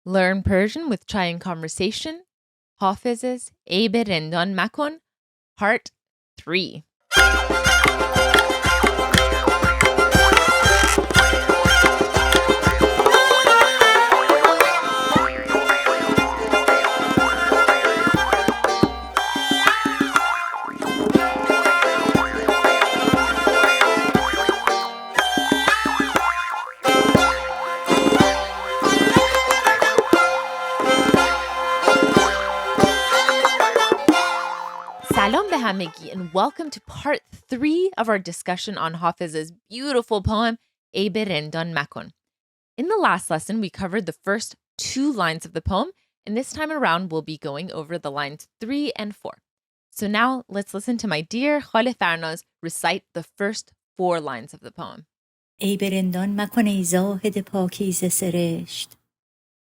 Learn Persian with Chai and Conversation, Hafez's aybé rendān makon, Part 3. Salam be hamegi, and welcome to part 3 of our discussion on Hafez's beautiful poem, aybé rendān makon. In the last lesson, we covered the first 2 lines of the poem, and this time around, we'll be going over the lines 3 and 4. So now, let's listen to my dear Khale Farnaz recite the first 4 lines of the poem. aybé rendān مکن ای زاهد پاکیزه سرشت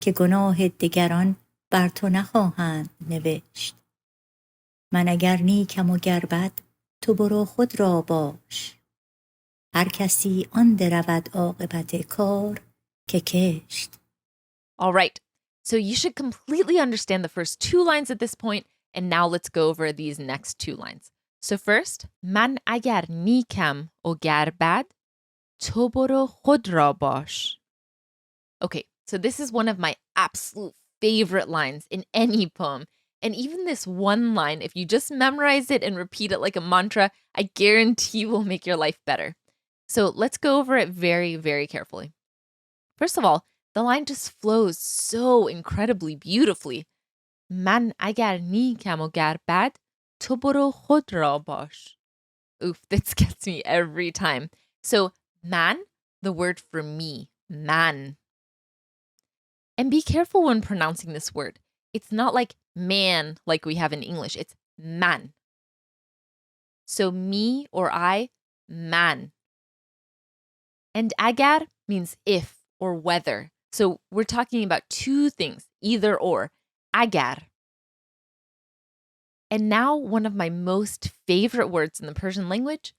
که گناه دگران بر تو نخواهند نوشت. من اگر نیکم و گر بد تو برو خود را باش. هر کسی آن درود عاقبت کار که کشت. All right, so you should completely understand the first 2 lines at this point, and now let's go over these next 2 lines. So first, من اگر نیکم و گر بد تو برو خود را باش. Okay, so this is one of my absolute favorite lines in any poem. And even this one line, if you just memorize it and repeat it like a mantra, I guarantee will make your life better. So let's go over it very, very carefully. First of all, the line just flows so incredibly beautifully. من اگر نیکم و گر بد تو برو خود را باش. Oof, this gets me every time. So man, the word for me, man. And be careful when pronouncing this word. It's not like man like we have in English. It's man. So me or I, man. And agar means if or whether. So we're talking about 2 things, either or. Agar. And now one of my most favorite words in the Persian language,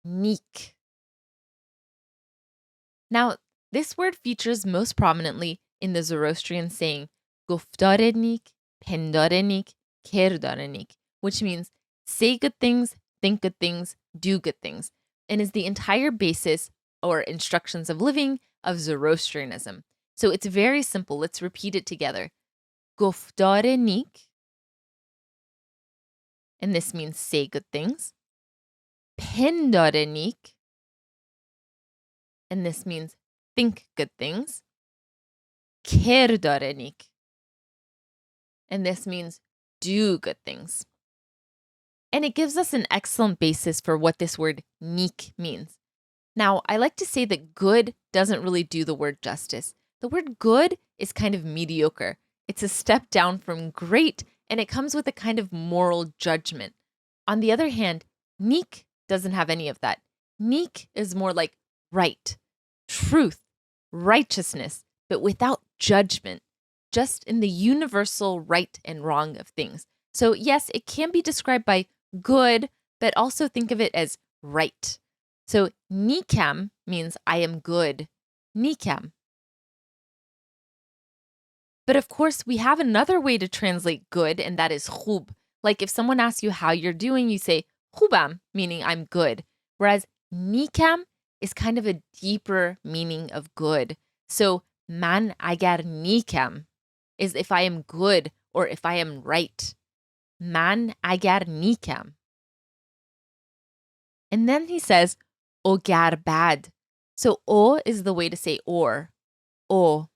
neek. Now, this word features most prominently in the Zoroastrian saying, گفتار نیک، پندار نیک، کردار نیک, which means say good things, think good things, do good things, and is the entire basis or instructions of living of Zoroastrianism. So it's very simple. Let's repeat it together. گفتار نیک, and this means say good things. پندار نیک, and this means think good things. کردار نیک, and this means do good things. And it gives us an excellent basis for what this word neek means. Now, I like to say that good doesn't really do the word justice. The word good is kind of mediocre. It's a step down from great, and it comes with a kind of moral judgment. On the other hand, neek doesn't have any of that. Neek is more like right, truth, righteousness, but without judgment. Just in the universal right and wrong of things. So yes, it can be described by good, but also think of it as right. So nikam means I am good. Nikam. But of course, we have another way to translate good, and that is khub. Like if someone asks you how you're doing, you say khubam, meaning I'm good. Whereas nikam is kind of a deeper meaning of good. So man agar nikam is if I am good or if I am right. Man agar nikam. And then he says, o gar bad. So o is the way to say or. O.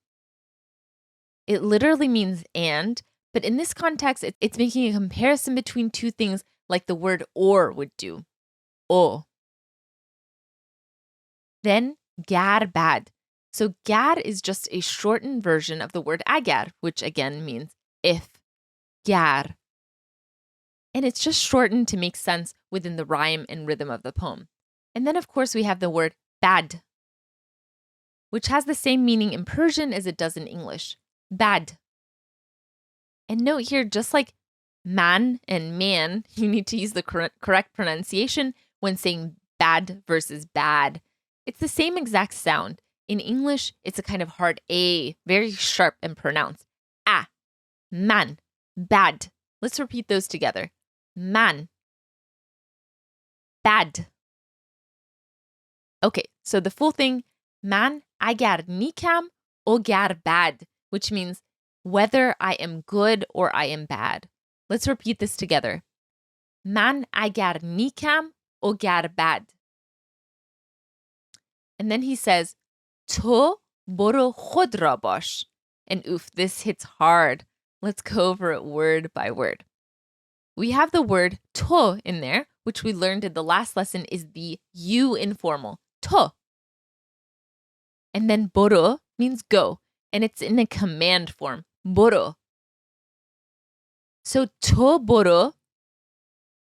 It literally means and, but in this context, it's making a comparison between 2 things like the word or would do. O. Then gar bad. So gar is just a shortened version of the word agar, which again means if. Gar. And it's just shortened to make sense within the rhyme and rhythm of the poem. And then, of course, we have the word bad, which has the same meaning in Persian as it does in English. Bad. And note here, just like man and man, you need to use the correct pronunciation when saying bad versus bad. It's the same exact sound. In English, it's a kind of hard A, very sharp and pronounced. A, man, bad. Let's repeat those together. Man, bad. Okay, so the full thing, man agar nikam ogar bad, which means whether I am good or I am bad. Let's repeat this together. Man agar nikam ogar bad. And then he says, to boro khud ra bash. And oof, this hits hard. Let's go over it word by word. We have the word to in there, which we learned in the last lesson is the you informal, to. And then boro means go, and it's in a command form, boro. So to boro,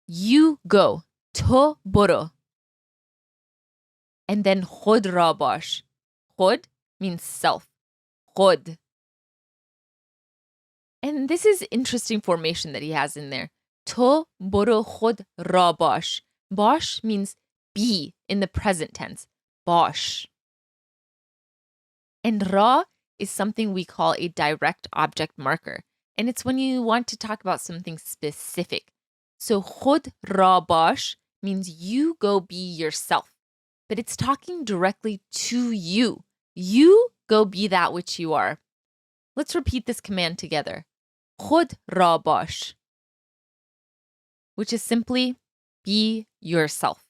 you go, to boro. And then khud ra bash. Khud means self, khud. And this is interesting formation that he has in there. To boro khud ra bash. Bash means be in the present tense. Bash. And ra is something we call a direct object marker. And it's when you want to talk about something specific. So khud ra bash means you go be yourself. But it's talking directly to you. You go be that which you are. Let's repeat this command together. Khud ra bash. Which is simply be yourself.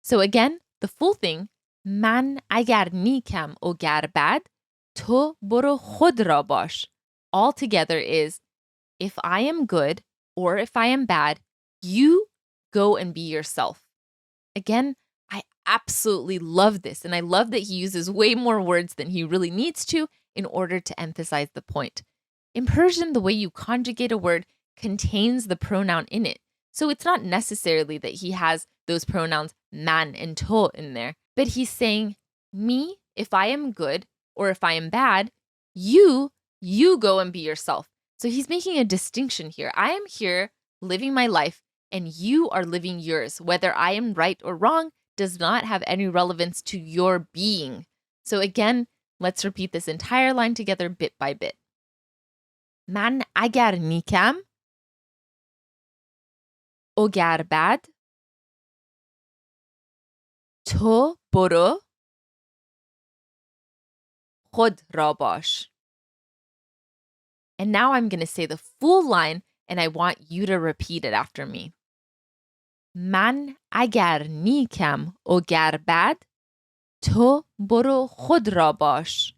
So again, the full thing, man agar nikam ogar bad, to boro khud ra bash. All together is, if I am good or if I am bad, you go and be yourself. Again, I absolutely love this. And I love that he uses way more words than he really needs to in order to emphasize the point. In Persian, the way you conjugate a word contains the pronoun in it. So it's not necessarily that he has those pronouns man and to in there, but he's saying, me, if I am good or if I am bad, you go and be yourself. So he's making a distinction here. I am here living my life and you are living yours. Whether I am right or wrong does not have any relevance to your being. So again, let's repeat this entire line together bit by bit. Man agar nikam ogar bad, to boro khud ra bash. And now I'm going to say the full line and I want you to repeat it after me. Man agar nikam ogar bad, to boro khud ra bash.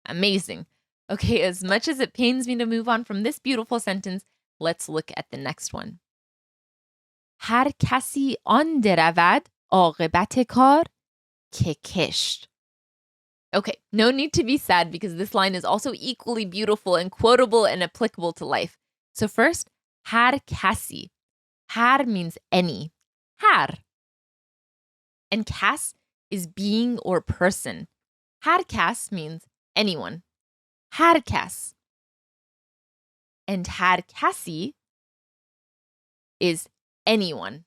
Amazing. Okay, as much as it pains me to move on from this beautiful sentence, let's look at the next one. Har kasi an deravad aqibate kar ke kesht. Okay, no need to be sad because this line is also equally beautiful and quotable and applicable to life. So first, har kasi. Har means any. Har. And kas is being or person. Har kas means anyone. Har kas. And har kasi is anyone,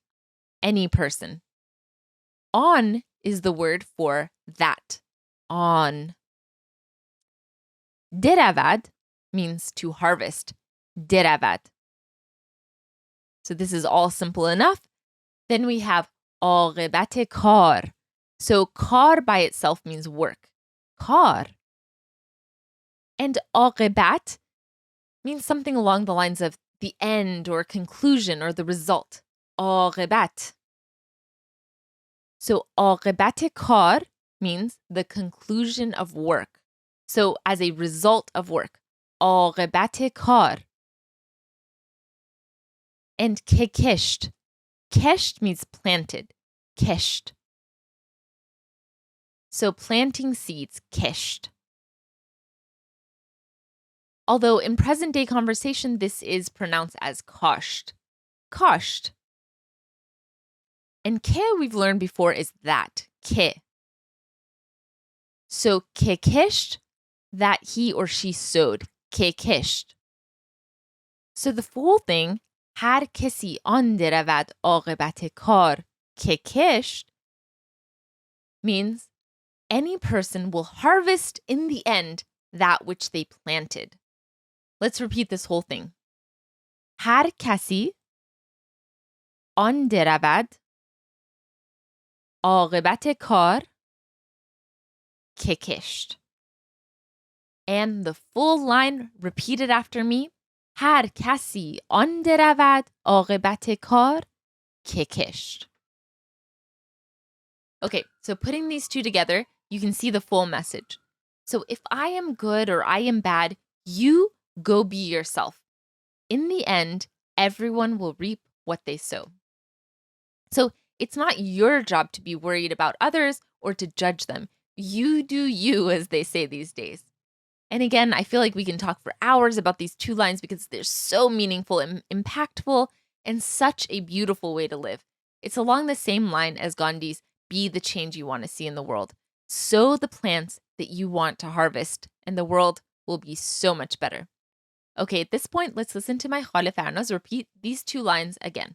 any person. On is the word for that. On. Deravad means to harvest. Deravad. So this is all simple enough. Then we have aqibate kar. So kar by itself means work. Kar. And aqibat means something along the lines of the end or conclusion or the result. Aqibat. So aqibate kar means the conclusion of work. So as a result of work. Aqibate kar. And kesht. Kesht means planted. Kesht. So planting seeds, kesht. Although in present day conversation, this is pronounced as kasht. Kasht. And ke we've learned before is that. Ke. So kesht, that he or she sowed. Kesht. So the full thing, har kesi an deravad aqibate kar kesht, means any person will harvest in the end that which they planted. Let's repeat this whole thing. هر کسی آن درود عاقبت کار که کشت. And the full line repeated after me. هر کسی آن درود عاقبت کار که کشت. Okay, so putting these two together, you can see the full message. So if I am good or I am bad, you go be yourself. In the end, everyone will reap what they sow. So it's not your job to be worried about others or to judge them. You do you, as they say these days. And again, I feel like we can talk for hours about these two lines because they're so meaningful and impactful and such a beautiful way to live. It's along the same line as Gandhi's be the change you want to see in the world. Sow the plants that you want to harvest, and the world will be so much better. Okay, at this point, let's listen to my Khale Farnaz repeat these two lines again.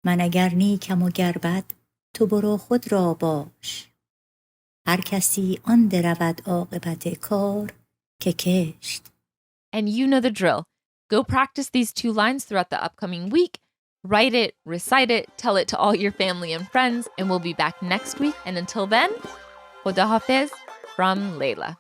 من اگر نیکم و گر بد تو برو خود را باش هر کسی آن درود عاقبت کار که کشت. And you know the drill. Go practice these two lines throughout the upcoming week. Write it, recite it, tell it to all your family and friends, and we'll be back next week. And until then, Khuda Hafez from Layla.